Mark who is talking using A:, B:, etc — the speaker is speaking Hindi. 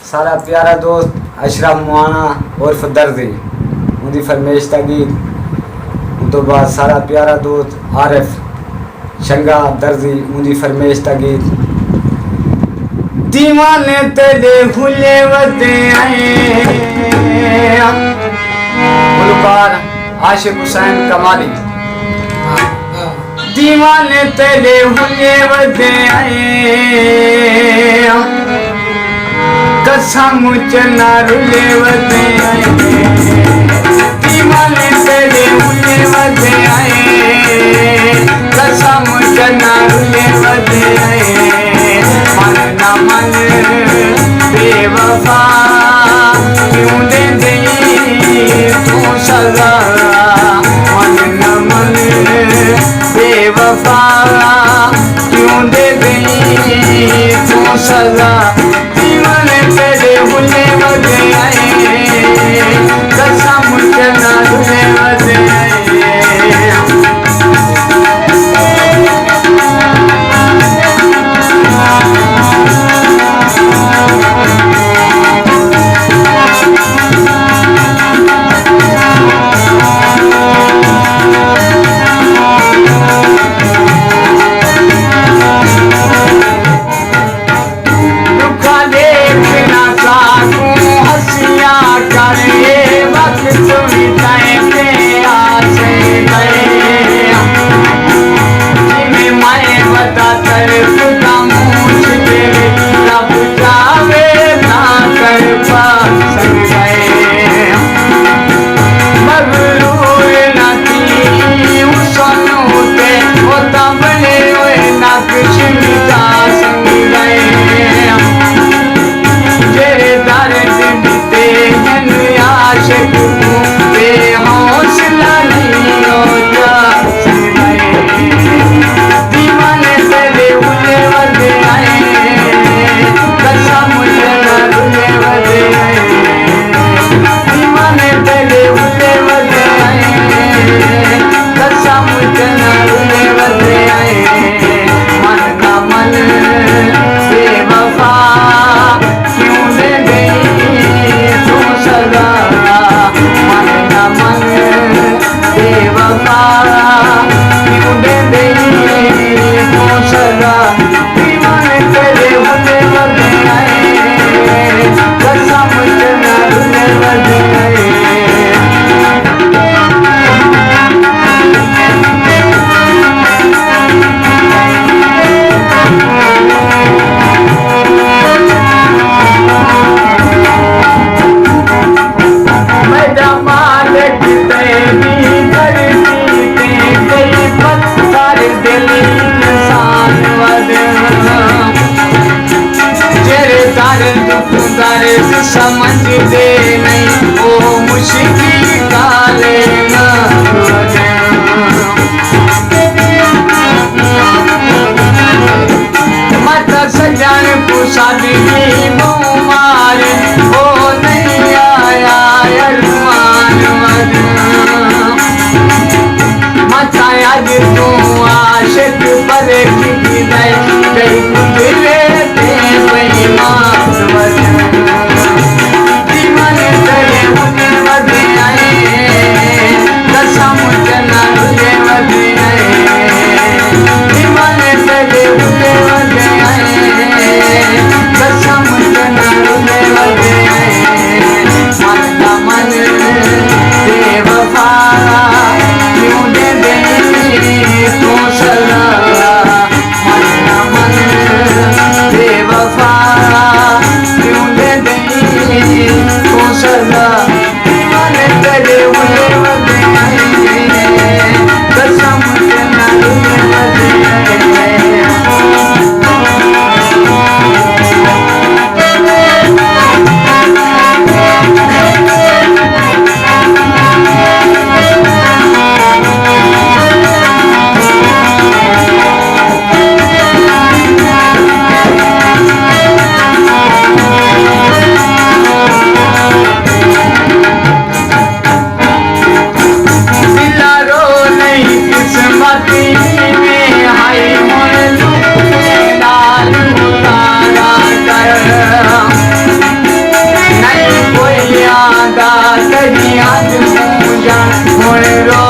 A: सारा प्यारा दोस्त अशरफ मुआना उर्फ दर्दी उनकी फरमेश का गीत। तो बाद सारा प्यारा दोस्त आरिफ शंगा दर्दी उनकी फरमेश का गीत। दीवाने तेरे हुले वदे गुलकार आशिक हुसैन कमाली। दीवाने तेरे हुले वदे कसम चना रुले वदे दीवाने तेरे हुले वदे कसम चना रुले वदे मन न मन बेवफा क्यों दे गई तू सजा मन न मन बेवफा क्यों दे गई तू सजा दीवाने तेरे हुले वदे कसम चना रुले वदे समझ दे नहीं वो मुश्किल काले मत सजन को शादी की मुमार हो नहीं आया अरमान मत आया तू आशिक पर की दे कई गुजरे थे बेईमान कसम चना रुले वदे दीवाने तेरे हुले वदे कसम चना
B: रोई रो